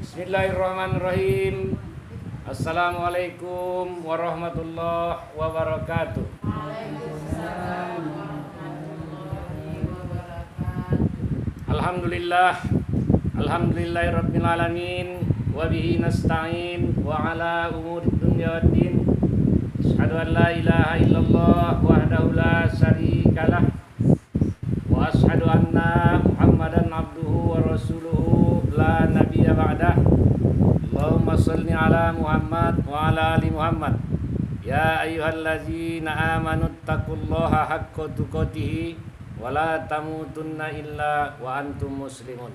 Bismillahirrahmanirrahim. Assalamualaikum warahmatullahi wabarakatuh. Alhamdulillah, alhamdulillahirabbil alamin, wa bihi nasta'in wa ala umurid dunya waddin. Asyhadu an la ilaha illallah wahdahu la syarikalah wa asyhadu anna Muhammadan abduhu wa rasuluhu la nabiyya ba'dah. Allahumma shalli ala Muhammad wa ala ali Muhammad. Ya ayyuhallazina amanu taqullaha haqqa tuqatih wa la tamutunna illa wa antum muslimun.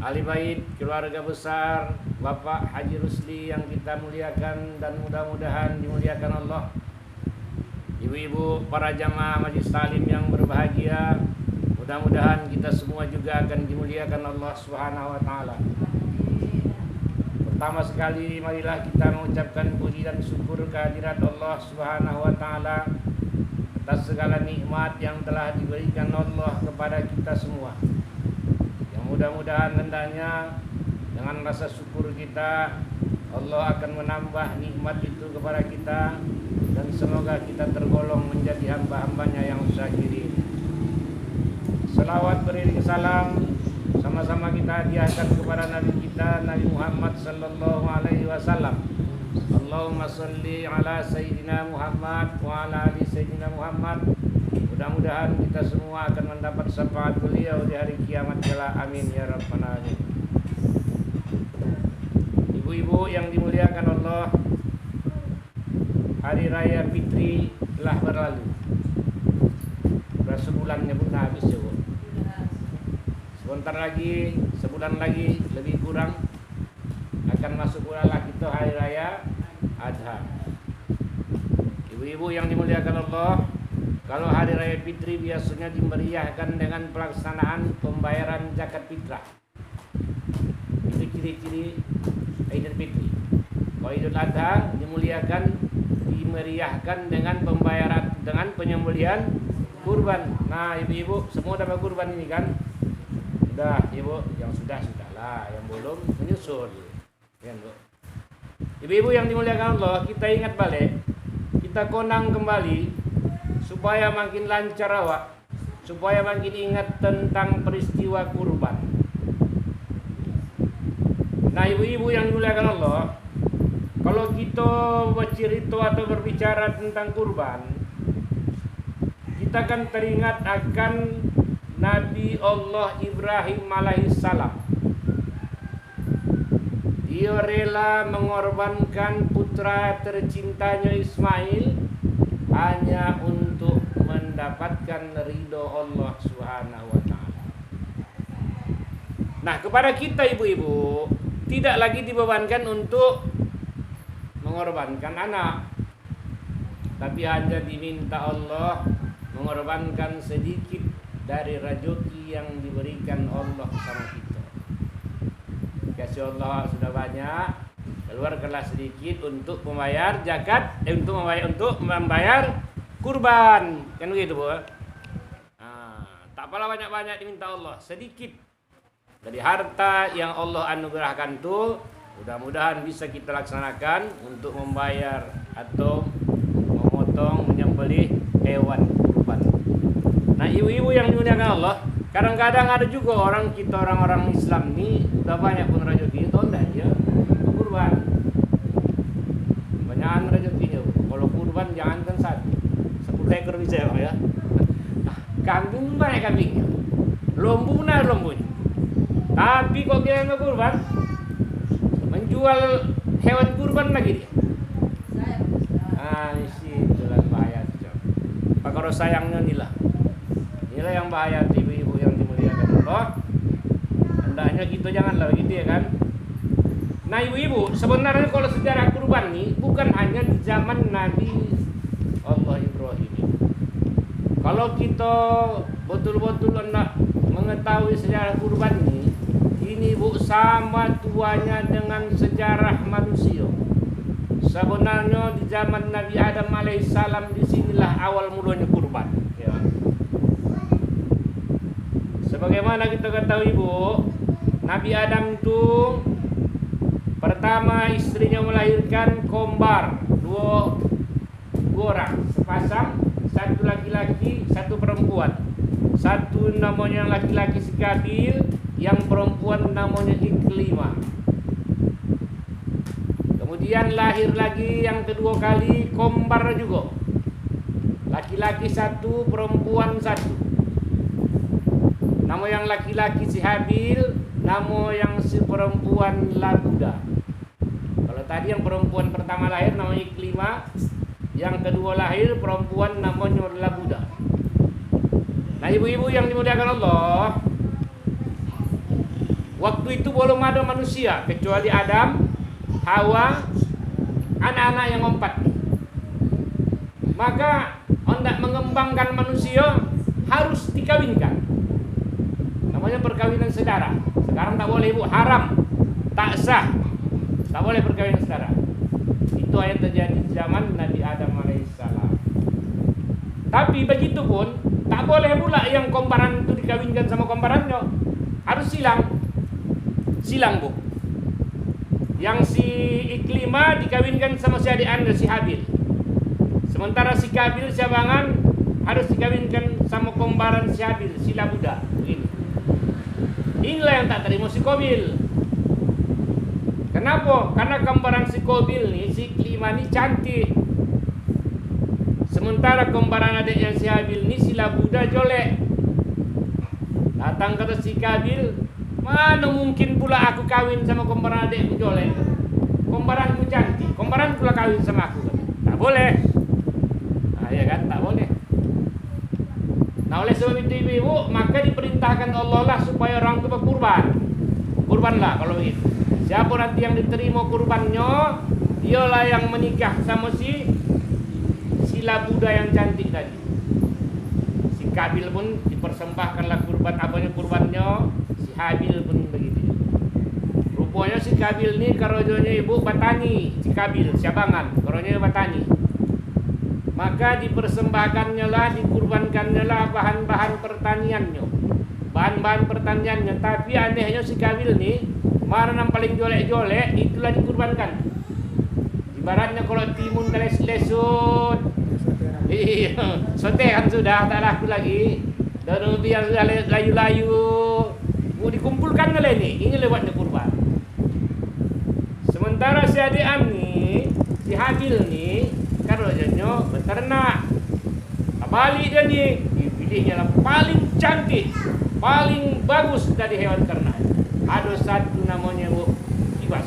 Ahli bait, keluarga besar Bapak Haji Rusli yang kita muliakan dan mudah-mudahan dimuliakan Allah. Ibu-ibu, para jamaah majelis talim yang berbahagia, mudah-mudahan kita semua juga akan dimuliakan Allah Subhanahu wa taala. Pertama sekali marilah kita mengucapkan puji dan syukur kehadirat Allah Subhanahu wa taala atas segala nikmat yang telah diberikan Allah kepada kita semua. Yang mudah-mudahan hendaknya dengan rasa syukur kita Allah akan menambah nikmat itu kepada kita dan semoga kita tergolong menjadi hamba-hambanya yang syakirin. Selawat beriring salam sama-sama kita hadiahkan kepada Nabi kita Nabi Muhammad sallallahu alaihi wasallam. Allahumma sholli ala sayyidina Muhammad wa ala ali sayyidina Muhammad. Mudah-mudahan kita semua akan mendapat syafaat beliau di hari kiamat kelak. Amin ya rabbal alamin. Ibu-ibu yang dimuliakan Allah, Hari Raya Fitri telah berlalu. Sudah sebulannya pun habis ya, Bu. Sebentar lagi, sebulan lagi lebih kurang akan masuk pula lah kita Hari Raya Adha. Ibu-ibu yang dimuliakan Allah, kalau Hari Raya Fitri biasanya dimeriahkan dengan pelaksanaan pembayaran zakat fitrah. Itu ciri-ciri Idul Fitri. Kalau Idul Adha dimeriahkan dengan pembayaran, dengan penyembelihan kurban. Nah, ibu-ibu semua dapat kurban ini kan? Sudah, ibu yang sudahlah, yang belum menyusul. Ya, Bu. Ibu-ibu yang dimuliakan Allah, kita ingat balik, kita konang kembali supaya makin lancar awak, supaya makin ingat tentang peristiwa kurban. Nah, ibu-ibu yang dimuliakan Allah, kalau kita bercerita atau berbicara tentang kurban, kita akan teringat akan Nabi Allah Ibrahim alaihissalam. Dia rela mengorbankan putra tercintanya Ismail hanya untuk mendapatkan ridho Allah Subhanahu wa taala. Nah, kepada kita ibu-ibu tidak lagi dibebankan untuk mengorbankan anak, tapi hanya diminta Allah mengorbankan sedikit dari rezeki yang diberikan Allah sama kita. Kasih Allah sudah banyak, keluarkanlah sedikit untuk membayar zakat, untuk membayar kurban, kan begitu, Bu? Tak apalah banyak-banyak diminta Allah, sedikit dari harta yang Allah anugerahkan itu, mudah-mudahan bisa kita laksanakan untuk membayar atau memotong, menyembelih hewan kurban. Nah, ibu-ibu yang dimuliakan Allah, kadang-kadang ada juga orang Islam ini udah banyak pun rezeki, itu enggak aja kurban. Banyakan rezekinya. Kalau kurban jangankan 10 ekor bisa ya. Nah, kambing banyak kambingnya. Lembunya. Tapi kok dia nggak kurban, menjual hewan kurban lagi dia. Itulah bahaya. Kalau sayangnya inilah yang bahaya, ibu-ibu yang dimuliakan Allah. Hendaknya kita janganlah begitu ya kan. Nah, ibu-ibu, sebenarnya kalau sejarah kurban ini bukan hanya di zaman Nabi Allah Ibrahim. Kalau kita betul-betul hendak mengetahui sejarah kurban ini Bu, sama tuanya dengan sejarah manusia. Sebenarnya di zaman Nabi Adam alaihissalam disinilah awal mulanya kurban. Ya. Sebagaimana kita ketahui Bu, Nabi Adam tuh pertama istrinya melahirkan kembar, dua orang, sepasang, satu laki-laki, satu perempuan. Satu namanya laki-laki si Kabil, yang perempuan namanya Iklimah. Kemudian lahir lagi yang kedua kali kembar juga. Laki-laki satu, perempuan satu. Nama yang laki-laki si Habil, nama yang si perempuan Labuda. Kalau tadi yang perempuan pertama lahir namanya Iklimah, yang kedua lahir perempuan namanya Labuda. Nah, ibu-ibu yang dimuliakan Allah, waktu itu belum ada manusia kecuali Adam, Hawa, anak-anak yang 4. Maka hendak mengembangkan manusia harus dikawinkan. Namanya perkawinan saudara. Sekarang tak boleh, ibu, haram, tak sah, tak boleh perkawinan saudara. Itu yang terjadi di zaman Nabi Adam alaihissalam. Tapi begitu pun tak boleh pula yang kembaran itu dikawinkan sama kembarannya. Harus silang, bu. Yang si Iklimah dikawinkan sama si adik anda si Habil. Sementara si Kabil Syabangan harus dikawinkan sama kembaran si Habil, si Labuda. Inilah yang tak terima si Qabil. Kenapa? Karena kembaran si Qabil nih, si Iklimah ini cantik. Sementara kembaran adiknya si Habil ini si Labuda jelek. Datang kata si Kabil, mana mungkin pula aku kawin sama kembaran adikku jelek? Kembaranku cantik, kembaran pula kawin sama aku. Tak boleh. Nah, ya kan, tak boleh. Nah, oleh sebab itu ibu-ibu, maka diperintahkan Allah lah supaya orang itu berkurban. Kurbanlah kalau begitu. Siapa nanti yang diterima kurbannya, dialah yang menikah sama si Labuda yang cantik tadi. Si Kabil pun dipersembahkanlah kurbannya, si Habil pun begitu. Rupanya si Kabil ini karojonya ibu Batani, si Kabil Syabangan, karojonya Batani. Maka dipersembahkannya lah, dikurbankannya lah bahan-bahan pertaniannya, bahan-bahan pertaniannya. Tapi anehnya si Kabil nih, mana yang paling jolek-jolek itulah dikurbankan. Ibaratnya kalau timun lesut, iya, sote kan sudah tak laku lagi. Dan biar layu-layu, mau dikumpulkan oleh ini lewatnya kurban. Sementara si adik nih, si Habil nih, karena beternak. Balik dia nih, dipilihnya lah paling cantik, paling bagus dari hewan ternak. Ada satu namanya bu kibas,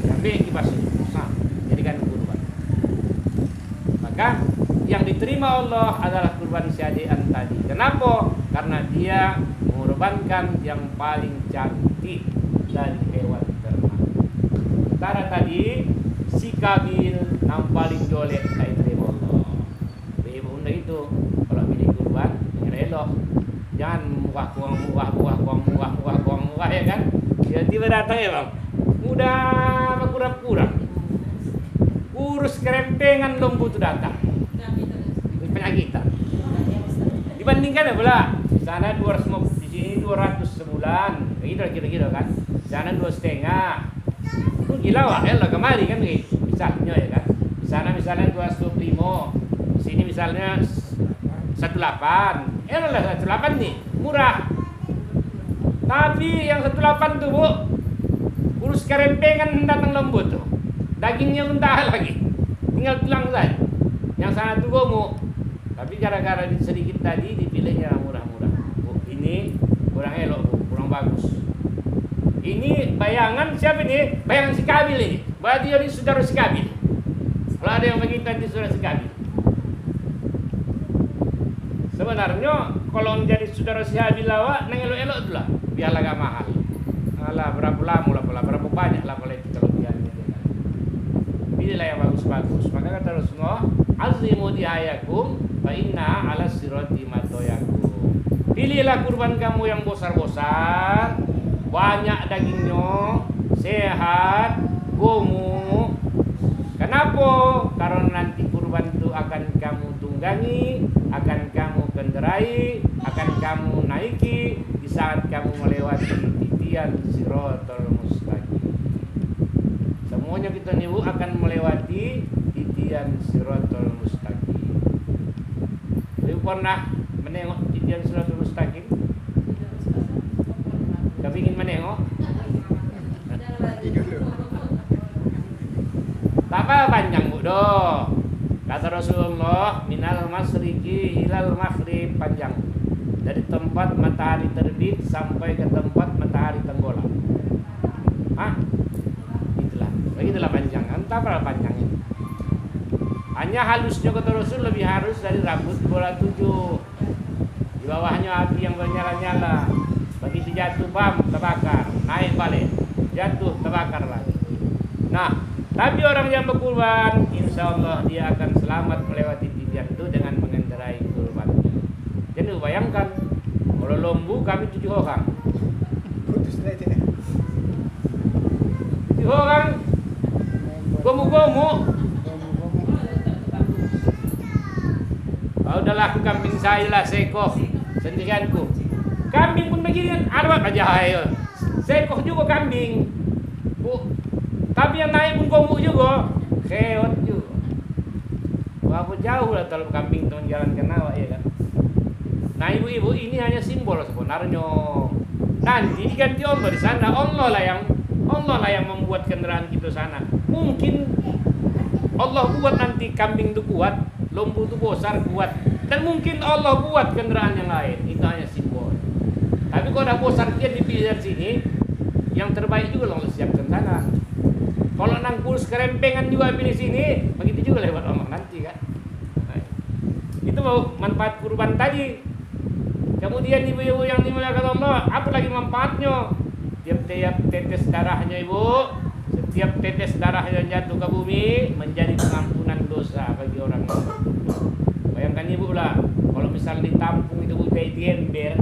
ambil kibas ini, jadikan kurban. Maka yang diterima Allah adalah kurban si adian tadi. Kenapa? Karena dia mengorbankan yang paling cantik dari hewan ternak. Sementara tadi si Kabil yang paling jelek tak diterima Allah. Ibu bunda itu kalau pilih kurban yang elok, jangan murah ya kan? Tiba-tiba datang ya bang, udah kurang-kurang. Urus kerempengan lembu itu datang. Penyakitan. Dibandingkan ya pula, di sana 250, di sini 200 sebulan, begitu kira-kira kan? Di sana 2,5. Itu gila wah, lah kemari kan begitu. Misalnya ya kan? Di sana misalnya 225, di sini misalnya 18. Lah 18 nih, murah. Tapi yang 18 tuh bu, urus kerempengan datang lembu tuh. Dagingnya mentah lagi, tinggal tulang saja. Yang sana tuh gomo. Tapi gara-gara sedikit tadi dipilihnya murah-murah. Oh, ini kurang elok, bu, kurang bagus. Ini bayangan siapa ini? Bayangan si Kabil ini. Berarti dia saudara si Kabil. Kalau ada yang begitu nanti saudara si Kabil. Sebenarnya kalau menjadi saudara si Habil lawak, neng elok-elok tu lah. Biarlah gak mahal. Alah berapa lama lah, berapa banyak lah kalau biarnya. Pilihlah yang bagus-bagus. Maka kata Rasulullah, azimu dihayakum fa inna ala sirati matoyakum. Pilihlah kurban kamu yang besar-besar, banyak dagingnya, sehat, gemuk. Kenapa? Karena nanti kurban itu akan kamu tunggangi, akan kamu kendarai, akan kamu naiki di saat kamu melewati titian siratal mustaqim. Semuanya kita nih Bu akan melewati titian siratal mustaqim. Ibu pernah menengok titian siratal mustaqim? Tapi ingin menengok? Tak apa panjang Bu doh. Kata Rasulullah, minal masriki hilal maghrib, panjang. Dari tempat matahari terbit sampai ke tempat matahari tenggelam. Hah? Begitulah panjang. Entah berapa panjangnya. Hanya halusnya kata Rasul lebih halus dari rambut bola 7. Di bawahnya api yang bernyala-nyala. Begitu jatuh bam, terbakar. Naik balik. Jatuh, terbakar lagi. Nah, tapi orang yang berkurban, insya Allah dia akan selamat melewati titian itu dengan mengendarai kurbannya. Jadi bayangkan, kalau lembu kami 7 orang. 7 orang, gomu-gomu. Oh, udahlah kambing saya lah seekor sendirianku. Kambing pun begini, ada aja ayo. Seekor juga kambing. Bu, tapi yang naik pun gomu juga. Keot juga. Walaupun jauh lah kalau kambing teman jalan ke Nawa ya kan. Nah ibu-ibu ini hanya simbol sebenarnya. Nanti diganti Allah di sana. Allah lah yang membuat kendaraan kita sana. Mungkin Allah buat nanti kambing itu kuat, lembu itu besar kuat, dan mungkin Allah buat kendaraan yang lain. Itu hanya simbol. Tapi kalau ada besar dia dipilih dari sini, yang terbaik juga Allah siapkan sana. Kalau nangkul sekerempengan juga pilih sini, begitu juga lewat Allah nanti kan. Nah, itu manfaat kurban tadi. Kemudian ibu-ibu yang dimuliakan Allah, apa lagi manfaatnya? Tiap-tiap tetes darahnya ibu, setiap tetes darah yang jatuh ke bumi menjadi pengampunan dosa bagi orang itu. Bayangkan ibu lah, kalau misal ditampung itu kayak di ember,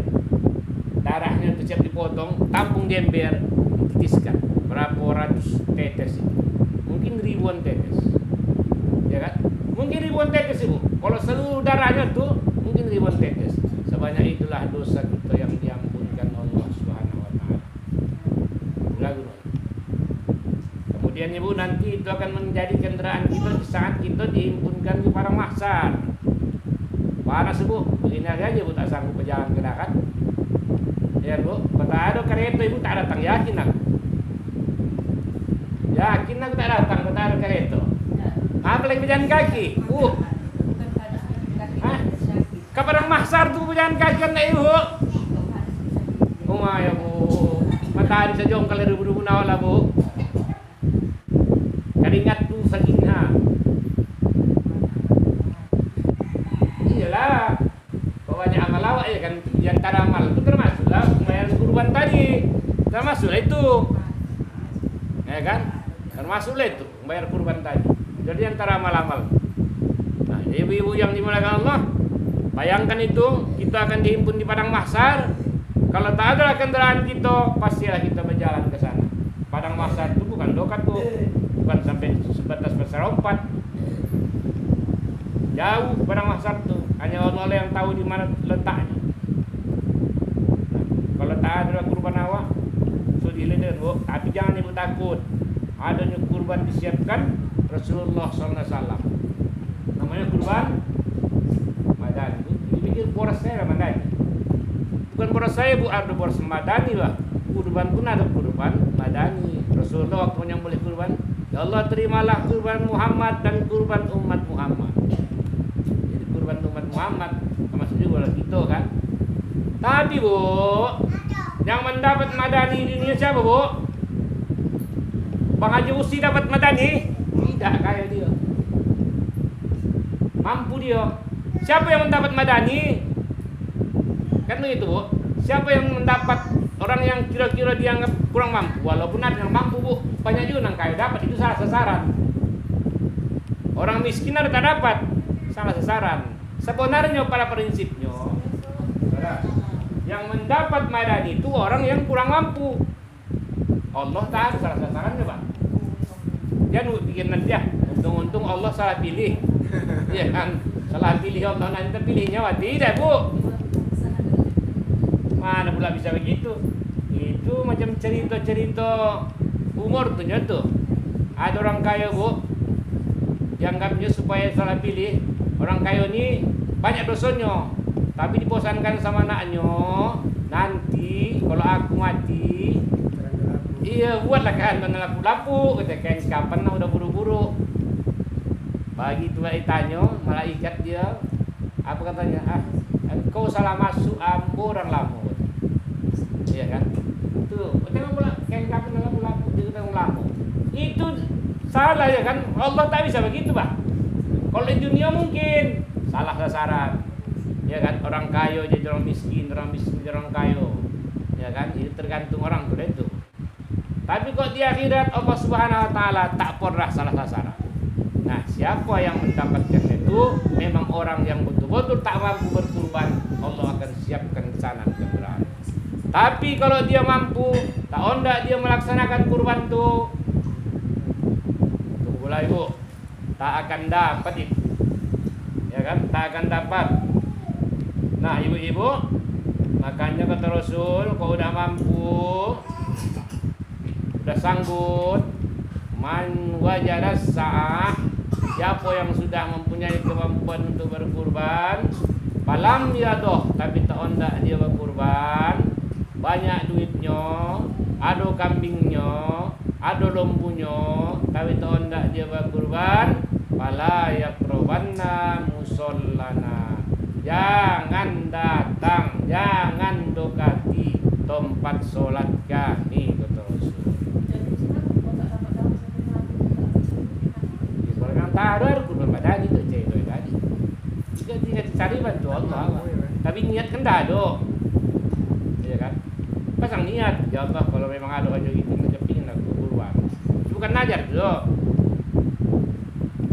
darahnya itu siap dipotong, tampung di ember, dititiskan berapa ratus tetes itu, mungkin ribuan tetes, ya kan? Mungkin ribuan tetes ibu. Kalau seluruh darahnya tuh mungkin ribuan tetes. Sebanyak itulah dosa kita yang diampunkan Allah Subhanahu wa taala. Lagu. Kemudian ibu nanti itu akan menjadi kendaraan kita di saat kita dihimpunkan di padang mahsyar. Panas ibu, begini aja ibu tak sanggup berjalan ke darat. Ya bu, kata ada kereta ibu tak datang, yakin aku. Yakin aku tak datang, kata ada kereta. Apalagi berjalan kaki. Ke padang mahsyar tuh berjalan kaki kan ibu. Oh ya bu, matahari saja kalau ribu-ribu nawal lah bu. Keringat tuh sakitnya. Iyalah, banyak amal awak ya kan. Di antara amal itu termasuklah pembayaran kurban tadi. Termasuklah itu, ya kan? Termasuklah itu membayar kurban tadi. Jadi antara amal-amal. Nah, ibu-ibu yang dimuliakan Allah, bayangkan itu, kita akan dihimpun di padang mahsyar. Kalau tak ada kendaraan kita, pastilah kita berjalan ke sana. Padang mahsyar itu bukan dokat bu, bukan sampai sebatas berserompat. Jauh padang mahsyar itu, hanya Allah yang tahu di mana letaknya. Nah, kalau tak ada kurban awak, sudah bu. Tapi jangan ibu takut. Adanya kurban disiapkan Rasulullah SAW. Namanya kurban Madani. Dipikir boros saya Madani. Bukan boros saya bu, ada boros Madani lah. Kurban pun ada kurban Madani. Rasulullah waktu yang boleh kurban, ya Allah terimalah kurban Muhammad dan kurban umat Muhammad. Jadi kurban umat Muhammad termasuk juga lah gitu kan. Tapi bu, yang mendapat Madani di dunia siapa bu? Bang Haji Usi dapat Madani? Tidak kayak dia. Mampu dia. Siapa yang mendapat Madani? Kan begitu bu. Siapa yang mendapat orang yang kira-kira dianggap kurang mampu, walaupun ada yang mampu bu, banyak juga yang kaya dapat, itu salah sasaran. Orang miskin ada tak dapat, salah sasaran. Sebenarnya pada prinsipnya, yang mendapat Madani itu orang yang kurang mampu. Allah tak ada salah sasarannya pak. Jangan bikin nanti ya, untung-untung Allah salah pilih. Ya kan, salah pilih Allah nanti pilihnya wah tidak bu. Mana pula bisa begitu? Itu macam cerita-cerita umur tuh. Ada orang kaya bu, dianggapnya supaya salah pilih. Orang kaya ini banyak dosanya, tapi dibosankan sama anaknya. Nanti kalau aku mati, iya buatlah kan mana lapu-lapu. Kata kan kapan udah buru-buru. Pagi itu ditanya malaikat dia, apa katanya? Engkau salah masuk ambo orang lama. Iya kan? Tuh, tengok pula kain kapan lapu-lapu dia tengok lapu. Itu salah ya kan? Allah tak bisa begitu, Pak. Kalau di dunia mungkin salah sasaran. Ya kan? Orang kaya jadi orang miskin jadi orang kaya. Ya kan? Itu tergantung orang tuh itu. Tapi kok di akhirat Allah Subhanahu wa taala tak pernah salah sasaran. Nah, siapa yang mendapatkan itu memang orang yang betul-betul tak mampu berkorban, Allah akan siapkan sana kebenaran. Tapi kalau dia mampu, tak onda dia melaksanakan kurban tuh, tunggulah ibu, tak akan dapat itu, ya kan? Tak akan dapat. Nah, ibu-ibu, makanya kata Rasul, kalau udah mampu, udah sanggup, man wajadas sa'ah, siapa yang sudah mempunyai kemampuan untuk berkurban, palam yadoh, tapi tak onda dia berkurban, banyak duitnya, ada kambingnya, ada lembunya, tapi tak onda dia berkurban, fala yakrobanna musallana, jangan datang, jangan dekati tempat sholat kami, kata Rasul. Tak ada kurban badan itu cewek tadi. Jika cari bantu Allah, tapi niat kan dah ada, ya kan? Pasang niat, ya Allah kalau memang ada aja itu macam ingin aku kurban. Bukan najar dulu.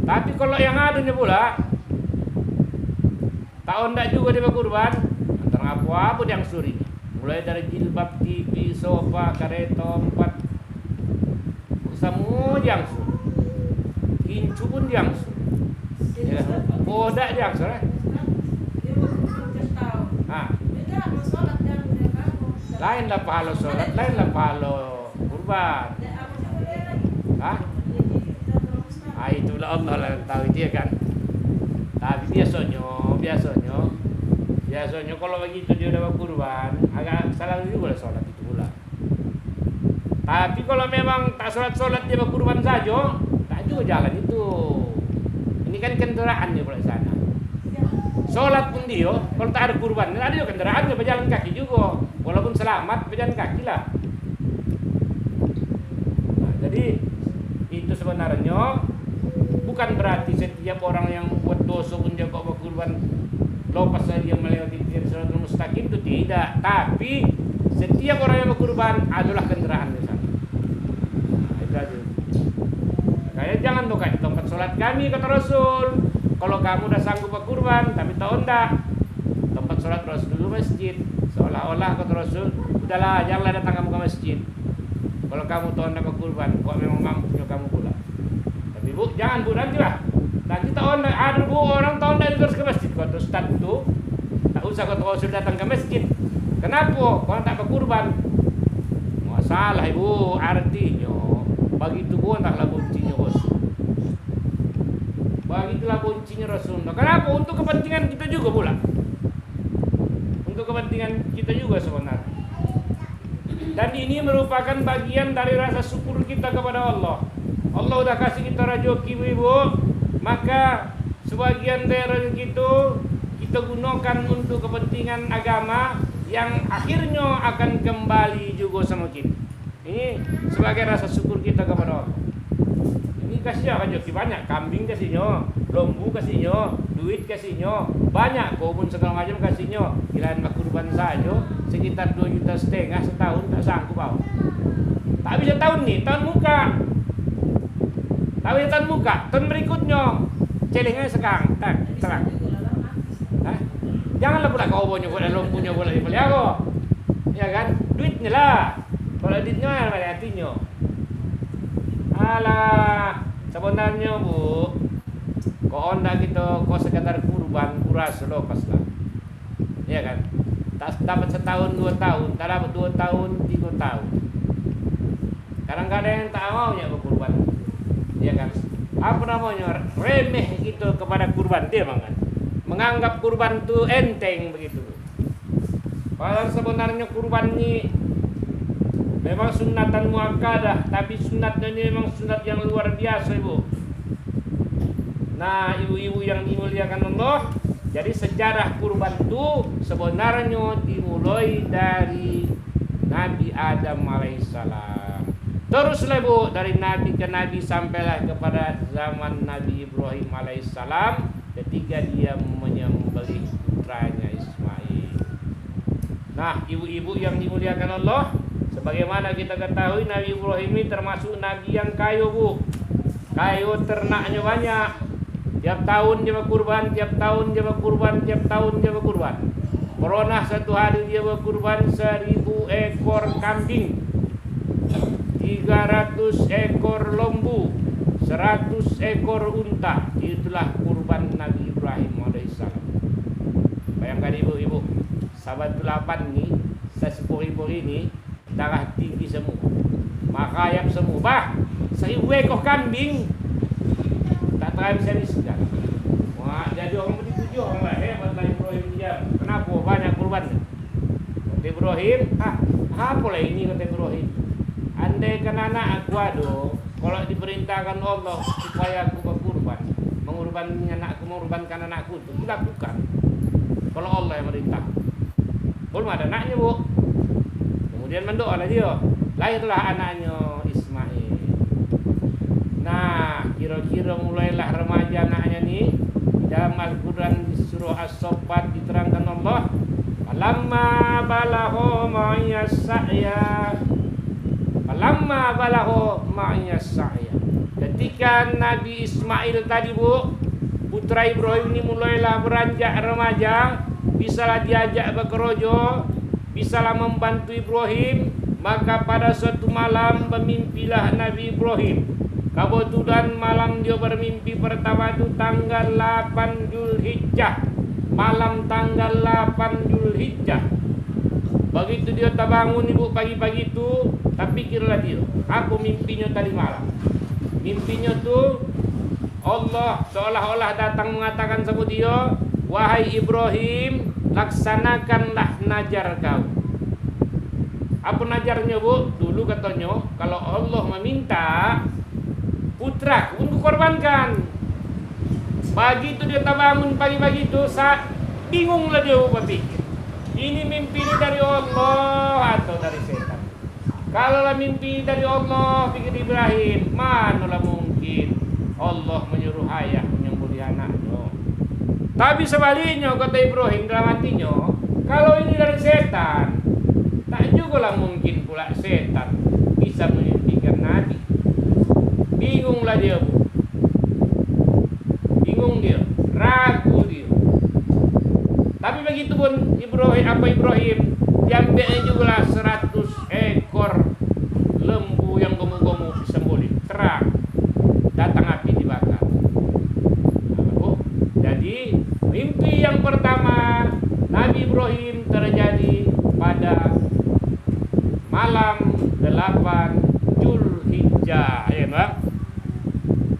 Tapi kalau yang adanya pula, tak onda juga dia berkurban, antara apa yang suri. Mulai dari jilbab, TV, sofa, kereta, empat, semua yang suri. Incu pun diang, ya, bodak diang, sore. Lainlah pahala sholat, lainlah pahala kurban. Itulah Allah lah tahu dia kan. Tapi biasanya kalau begitu dia udah berkurban, agak salah juga sholat itu pula. Tapi kalau memang tak sholat dia berkurban saja. Juga jalan itu. Ini kan kendaraannya kalau sana. Sholat pun dia, kalau tak ada kurban, ada juga kendaraannya berjalan kaki juga. Walaupun selamat berjalan kaki lah. Nah, jadi itu sebenarnya bukan berarti setiap orang yang buat dosa pun dia kok berkurban lepas dia melewati siratal mustaqim itu tidak. Tapi setiap orang yang berkurban adalah kendaraan di sana. Nah, itu aja. Kayak jangan buka tempat sholat kami, kata Rasul. Kalau kamu udah sanggup berkurban, tapi tak onda, tempat sholat Rasul dulu masjid. Seolah-olah kata Rasul, udahlah janganlah datang kamu ke masjid. Kalau kamu tak onda berkurban, kok memang mampunya kamu pula. Tapi bu, jangan bu, nanti lah. Nanti tak onda, ada bu orang tak onda terus ke masjid. Kata Ustaz itu, tak usah kata Rasul datang ke masjid. Kenapa? Kalau tak berkurban. Masalah ibu, artinya begitu pun taklah kuncinya Rasul. Begitulah kuncinya Rasul. Kenapa? Untuk kepentingan kita juga pula. Untuk kepentingan kita juga sebenarnya. Dan ini merupakan bagian dari rasa syukur kita kepada Allah. Allah udah kasih kita rezeki ibu, maka sebagian dari rezeki itu kita gunakan untuk kepentingan agama yang akhirnya akan kembali juga sama kita. Ini sebagai rasa syukur kita kepada Allah. Ini kasihnya rezeki banyak, kambing kasihnya, lembu kasihnya, duit kasihnya, banyak kebun segala macam kasihnya. Kirain kurban saja sekitar 2,5 juta setahun tak sanggup bau. Tak bisa tahun nih, tahun muka. Tapi tahun muka, tahun berikutnya celengnya sekarang, tak terang. Janganlah pula kau punya pula lembunya pula dipelihara, ya kan? Duitnya lah. Kalau duitnya apa hatinya? Alah, sebenarnya bu, kau onda gitu, kau sekadar kurban kuras lepas lah, ya kan? Tak dapat setahun 2 tahun, tak dapat 2 tahun 3 tahun. Kadang-kadang yang tak mau ya berkurban, ya kan? Apa namanya, remeh gitu kepada kurban dia kan? Menganggap kurban itu enteng begitu. Padahal sebenarnya kurban ini memang sunatan muakkadah, tapi sunatnya ini memang sunat yang luar biasa, Ibu. Nah, ibu-ibu yang dimuliakan Allah, jadi sejarah kurban itu sebenarnya dimulai dari Nabi Adam alaihissalam. Teruslah, Bu, dari Nabi ke Nabi sampailah kepada zaman Nabi Ibrahim alaihissalam ketika dia menyembelih putranya Ismail. Nah, ibu-ibu yang dimuliakan Allah, sebagaimana kita ketahui Nabi Ibrahim ini termasuk Nabi yang kaya, Bu. Kaya, ternaknya banyak. Tiap tahun dia berkurban, tiap tahun dia berkurban, tiap tahun dia berkurban. Pernah satu hari dia berkurban 1000 ekor kambing, 300 ekor lembu, 100 ekor unta. Itulah kurban Nabi Ibrahim alaihissalam. Bayangkan ibu-ibu, sahabat 8 ini, sesepuh-ibu ini darah tinggi semua, makayap semua. Bah, 1000 ekor kambing tak terhabis-habiskan. Wah, jadi orang begitu orang lah, hebatlah Ibrahim dia. Kenapa banyak kurban? Kata Ibrahim, apalah ini, kata Ibrahim. Andai kan anak aku ada, kalau diperintahkan Allah supaya aku berkurban, mengorbankan anakku itu lakukan. Kalau Allah yang merintah. Belum ada anaknya, Bu. Kemudian mendoalah dia, lahirlah anaknya Ismail. Nah, kira-kira mulailah remaja anaknya nih. Dalam Al-Quran di surah As-Saffat diterangkan Allah, falamma balagha ma'iyas sa'ya. Ketika Nabi Ismail tadi, Bu, putra Ibrahim ini mulailah beranjak remaja, bisalah diajak bekerojo, bisalah membantu Ibrahim, maka pada suatu malam bermimpilah Nabi Ibrahim. Kebetulan malam dia bermimpi pertama itu tanggal 8 Zulhijjah. Malam tanggal 8 Zulhijjah. Begitu dia terbangun, Ibu, pagi-pagi itu, tapi kiralah dia, aku mimpinya tadi malam. Mimpinya tuh Allah seolah-olah datang mengatakan sama dia, wahai Ibrahim, laksanakanlah najar kau. Apa najarnya, Bu? Dulu katanya, kalau Allah meminta putra untuk korbankan. Begitu dia terbangun pagi-pagi itu, bingunglah dia berpikir, ini mimpi ini dari Allah atau dari setan? Kalau lah mimpi dari Allah, pikir Ibrahim, manalah mungkin Allah menyuruh ayah menyembelih anaknya. Tapi sebaliknya, kata Ibrahim dalam hatinya, kalau ini dari setan, tak juga lah mungkin pula setan bisa memimpikan Nabi. Bingunglah dia, Bu. Bingung dia, ragu dia. Tapi begitu pun Ibrahim diambilnya juga lah 100 ekor lembu yang gemuk-gemuk disembelih. Terang, datang api dibakar. Jadi mimpi yang pertama Nabi Ibrahim terjadi pada malam 8 Zulhijjah, ya Bang.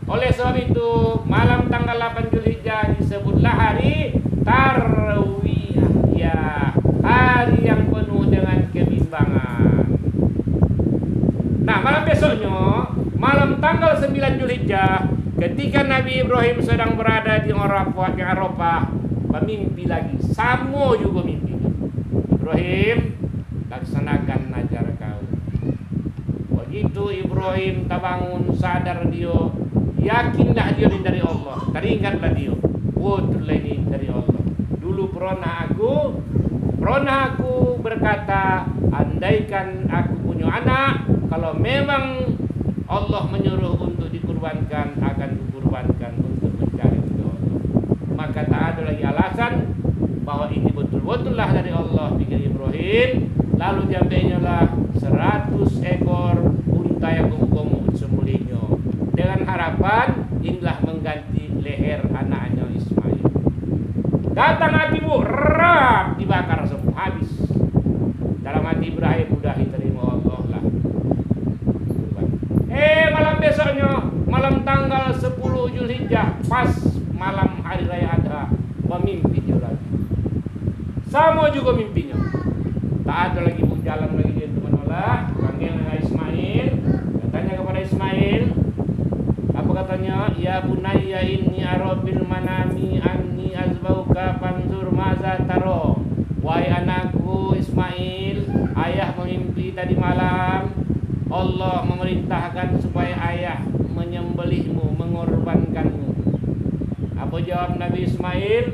Oleh sebab itu malam tanggal 8 Zulhijjah disebutlah hari Tarwiyah, ya, hari yang penuh dengan kebimbangan. Nah, malam besoknya, malam tanggal 9 Zulhijjah, ketika Nabi Ibrahim sedang berada di Arafah, bermimpi lagi, sama juga mimpi. Ibrahim, laksanakan najar kau. Begitu Ibrahim terbangun, sadar dia, yakinlah dia ini dari Allah, teringatlah dia, betul ini dari Allah. Dulu pernah aku berkata, andaikan aku punya anak, kalau memang Allah menyuruh untuk dikurbankan, akan dikurbankan untuk mencari ridho Allah. Maka tak ada lagi alasan bahwa ini betul-betullah dari Allah, pikir Ibrahim. Lalu diambilnya lah 100 ekor unta yang gemuk-gemuk disembelihnya, dengan harapan inilah mengganti leher anaknya Ismail. Datang api, Bu, rap, dibakar semua, habis. mati Ibrahim udah diterima Allah lah. Malam besoknya, malam tanggal 10 Zulhijjah, pas malam hari raya Adha, mimpi dia lagi. Sama juga mimpinya. Tak ada lagi jalan lagi dia untuk menolak. Panggil Ismail, katanya kepada Ismail, apa katanya? Ya bunayya inni ara bil manami anni azbauka fanzur maza taro. Wahai anakku Ismail, ayah memimpi tadi malam Allah memerintahkan supaya ayah menyembelihmu, mengorbankanmu. Apa jawab Nabi Ismail?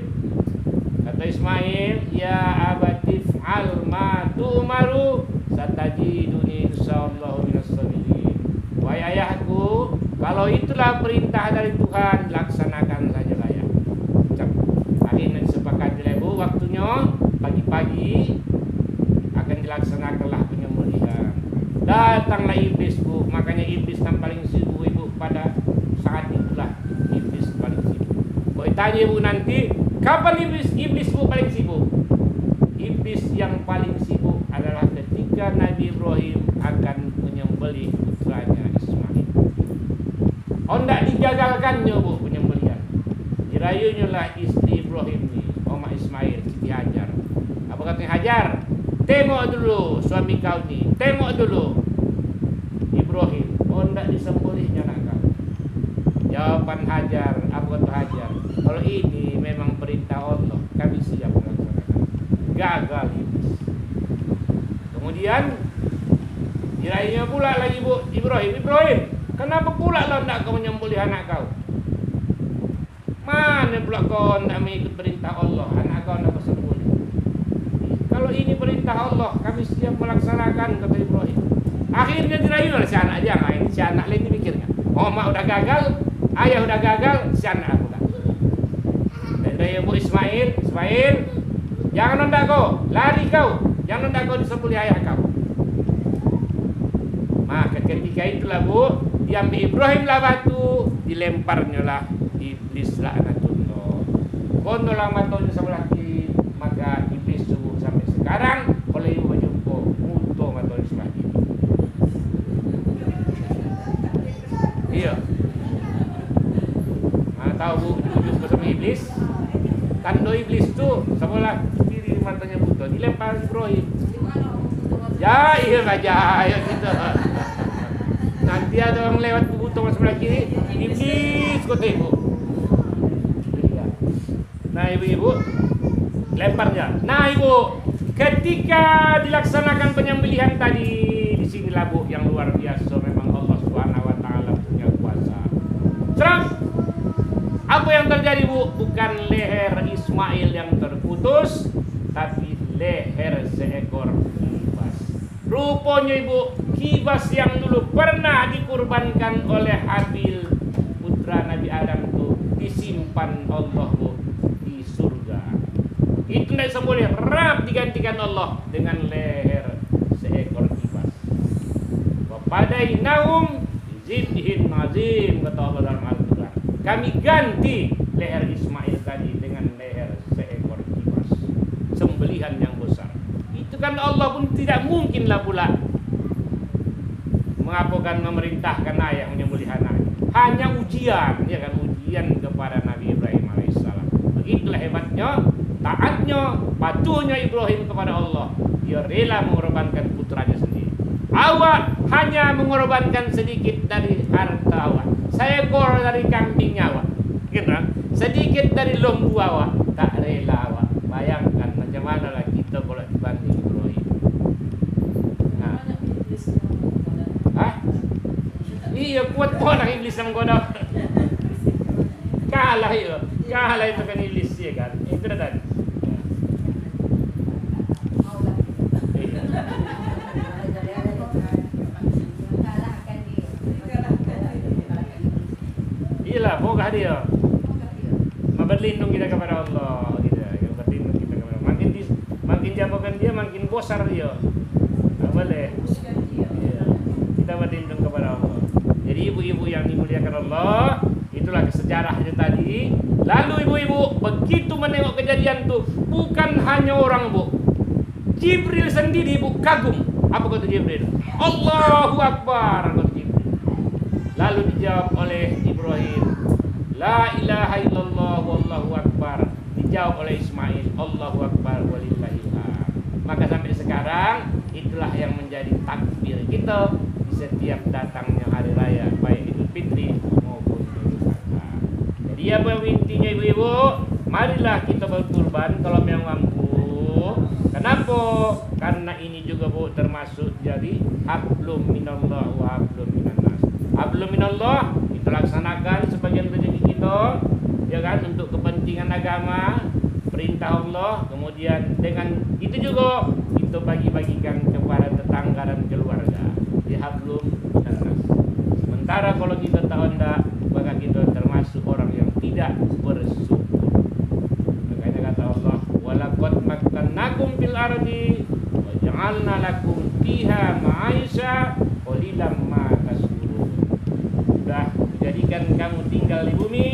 Kata Ismail, ya abati fa'al ma tu'maru satajiduni insyaallah minas sabirin. Wahai ayahku, kalau itulah perintah dari Tuhan, laksanakan saja ayah. Akhirnya disepakati ibu, waktunya pagi-pagi akan dilaksanakanlah penyembelihan. Datanglah iblis, Bu. Makanya iblis yang paling sibuk ibu pada saat itulah. Iblis paling sibuk. Kau tanya ibu nanti, kapan iblis Bu paling sibuk? Iblis yang paling sibuk adalah ketika Nabi Ibrahim akan menyembelih putranya Ismail. Oh, tidak digagalkannya Bu penyembelihan. Dirayunya lah istri Ibrahim nih, Oma Ismail, Siti Hajar. Apa katanya Hajar? Tengok dulu suami kau ni. Tengok dulu Ibrahim. Oh, tidak disembelihnya anak kau. Jawaban Hajar, apa kata Hajar? Kalau ini memang perintah Allah, kami siap melaksanakan. Gagal iblis. Kemudian diraihnya pula lagi Bu Ibrahim. Ibrahim, kenapa pula kau tidak kau menyembelih anak kau? Mana pula kau tidak mengikut perintah Allah? Anak kau tidak bersembelih. Kalau ini perintah Allah, kami siap melaksanakan, kata Ibrahim. Akhirnya dirayu oleh si anak dia. Ini si anak lain dipikirnya. Oh, mak udah gagal, ayah udah gagal, si anak pula. Dan dirayu Bu Ismail, jangan hendak kau, lari kau, jangan hendak kau disembelih ayah kau. Maka ketika itulah Bu, diambil Ibrahim lah batu, dilemparnya lah iblis laknatullah. Kondolah matanya sebelah kiri, maka iblis subuh sampai sekarang kalau ibu berjumpa muto matanya sebelah kiri. Iya. Tahu Bu berjumpa sama iblis? Tanda iblis tuh sebelah kiri matanya buta, dilempar Ibrahim. Ya iya aja, ayo gitu. Nanti ada orang lewat buta sebelah kiri, iblis kata ibu. Nah ibu-ibu, lemparnya. Nah ibu, ketika dilaksanakan penyembelihan tadi, di sinilah Bu yang luar biasa memang Allah Subhanahu wa taala punya kuasa. Terus apa yang terjadi Bu? Bukan leher Ismail yang terputus, tapi leher seekor kibas. Rupanya Ibu, kibas yang dulu pernah dikurbankan oleh Habil putra Nabi Adam itu disimpan Allah Bu di surga. Itu tidak semboleh, rap digantikan Allah dengan leher seekor kibas. Wapadainahum zibhin azim, kata Allah dalam Al-Quran. Kami ganti leher Ismail tadi dengan leher seekor kibas, sembelihan yang besar. Itu kan Allah pun tidak mungkinlah pula mengapakan memerintahkan ayah menyembelih anak. Hanya ujian, ya kan, ujian kepada Nabi Ibrahim alaihissalam. Begitulah hebatnya, taatnya, patuhnya Ibrahim kepada Allah. Dia rela mengorbankan putranya sendiri. Awak hanya mengorbankan sedikit dari harta awak, seekor dari kambingnya awak, kena sedikit dari lembu awak, tak rela awak. Bayangkan macam mana lah kita kalau dibanding Ibrahim. Nah, iya kuat orang iblis yang goda. Kalah itu kan iblis ya kan. Itu dah tadi. Iyalah, pokoknya dia. Berlindung kita kepada Allah, gitu. Yang berlindung kita kepada Allah. Makin jabakan dia, makin besar dia. Tak boleh. Ya. Kita berlindung kepada Allah. Jadi ibu-ibu yang dimuliakan Allah, itulah sejarahnya tadi. Lalu ibu-ibu begitu menengok kejadian itu, bukan hanya orang Bu, Jibril sendiri bu kagum. Apa kata Jibril? Allahu Akbar, kata Jibril. Lalu dijawab oleh Ibrahim, La ilaha illallah wallahu akbar. Dijawab oleh Ismail, Allahu Akbar walillahil hamd. Maka sampai sekarang itulah yang menjadi takbir kita di setiap datangnya hari raya, baik Idul Fitri maupun Idul Adha. Jadi apa intinya ibu-ibu? Marilah kita berkurban kalau memang mampu. Kenapa? Karena ini juga bu termasuk jadi hablum minallah wa hablum minannas. Hablum minallah kita laksanakan sebagian rezeki kita, ya kan, untuk kepentingan agama, perintah Allah. Kemudian dengan itu juga kita bagi-bagikan kepada tetangga dan keluarga. Di hablum minannas. Sementara kalau kita tahu tidak, maka kita termasuk orang yang tidak bersyukur. Makanya kata Allah, walaqad makkannakum fil ardi wa ja'alna lakum fiha ma'aisha qalilan ma tashkurun. Sudah menjadikan kamu tinggal di bumi,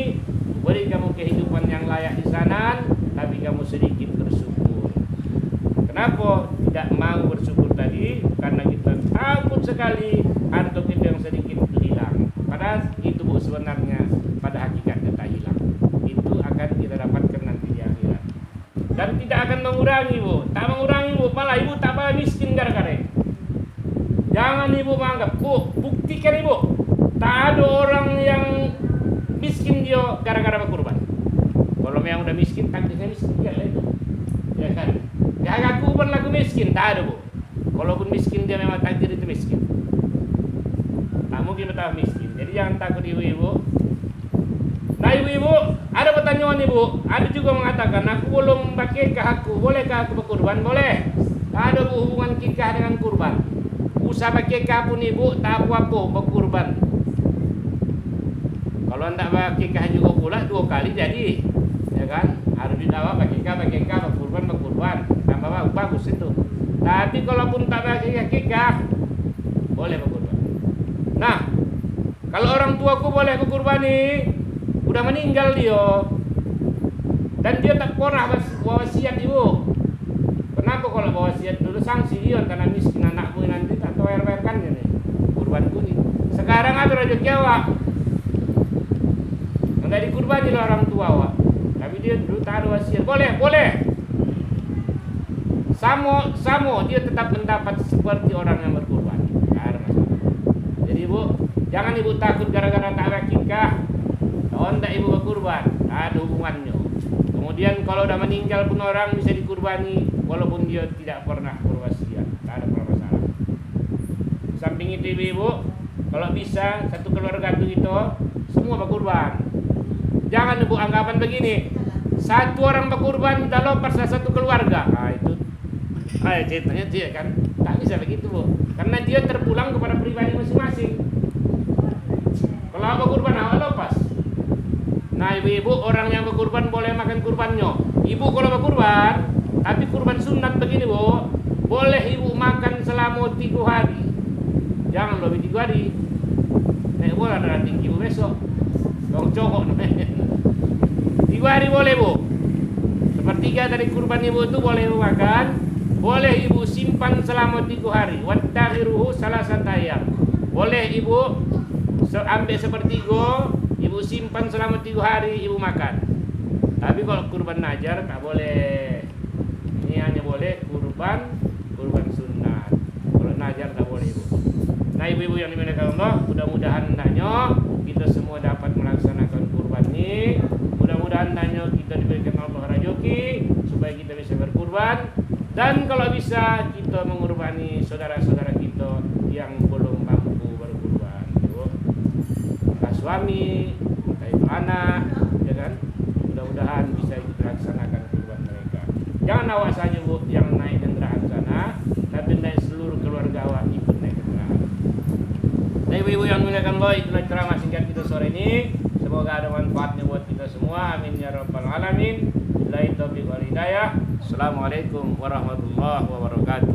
beri kamu kehidupan yang layak di sana, tapi kamu sedikit bersyukur. Kenapa tidak mau bersyukur tadi? Karena kita takut sekali harta kita yang sedikit itu hilang. Padahal itu bu sebenarnya pada hakikatnya tak hilang. Itu akan kita dapatkan nanti di akhirat. Dan tidak akan mengurangi bu, tak mengurangi bu, malah ibu tak bakal miskin gara-gara. Jangan ibu menganggap, bu, buktikan ibu, tak ada orang yang miskin dia gara-gara berkurban. Kalau memang udah miskin, takdirnya miskin dia lah itu, ya kan? Ya aku berlaku miskin, tak ada bu. Kalaupun miskin dia memang takdir itu miskin. Tak mungkin betah miskin. Jadi jangan takut ibu-ibu. Nah ibu-ibu, ada pertanyaan ibu. Ada juga mengatakan, aku belum pakai kah aku, bolehkah aku berkurban? Boleh. Tak ada hubungan kikah dengan kurban. Usah pakai kah pun ibu, tak apa-apa berkurban. Kalau anda pakai kah juga pula 2 kali jadi, ya kan? Harus didawa pakai kah, berkurban. Tambah bagus itu. Tapi kalaupun tak pakai kah, boleh berkurban. Nah, kalau orang tuaku boleh berkurban nih, udah meninggal dia, dan dia tak pernah wasiat ibu. Kenapa kalau wasiat dulu sanksi dia karena miskin anakku nanti tak bayar-bayarkan nih kurbanku nih. Sekarang ada rezeki awak, enggak dikurbani oleh orang tua awak, tapi dia dulu tak ada wasiat. Boleh. Samo dia tetap mendapat seperti orang yang berkurban. Tak ada masalah. Jadi ibu, jangan ibu takut gara-gara tak akikah. Kalau tidak ibu berkurban, tak ada hubungannya. Kemudian kalau udah meninggal pun orang bisa dikurbani walaupun dia tidak pernah berwasiat, tak ada masalah. Samping itu ibu, kalau bisa satu keluarga itu semua berkurban. Jangan ibu anggapan begini, satu orang berkurban tak lepas satu keluarga. Ceritanya dia kan tak bisa begitu bu, karena dia terpulang kepada pribadi masing-masing. Kalau berkurban awal lepas. Nah ibu-ibu, orang yang berkurban boleh makan kurbannya. Ibu kalau berkurban, tapi kurban sunat begini bu, boleh ibu makan selama 3 hari. Jangan lebih 3 hari. Nek boleh ada tinggi ibu besok. Bang cokok. 3 hari boleh bu. Sepertiga dari kurban ibu itu boleh ibu makan. Boleh ibu simpan selama 3 hari. Waddahiruhu salasatayam. Boleh ibu ambil sepertiga, ibu simpan selama 3 hari, ibu makan. Tapi kalau kurban najar tak boleh. Ini hanya boleh kurban sunat. Kalau najar tak boleh ibu. Nah ibu-ibu yang dimuliakan Allah, mudah-mudahan hendaknya kita semua dapat melaksanakan kurban ini. Mudah-mudahan hendaknya kita diberikan Allah rezeki supaya kita bisa berkurban. Dan kalau bisa kita mengurbani saudara-saudara kita yang belum mampu berkurban. Entah suami, entah itu anak, ya kan? Mudah-mudahan bisa kita laksanakan kurban mereka. Jangan awak saja bu yang naik kendaraan sana, tapi naik seluruh keluarga awak ikut naik kendaraan. Nah ibu-ibu yang muliakan Allah, itulah ceramah singkat kita sore ini. Semoga ada manfaatnya buat kita semua. Amin ya rabbal alamin. Billahi taufiq wal hidayah. Assalamualaikum warahmatullahi wabarakatuh.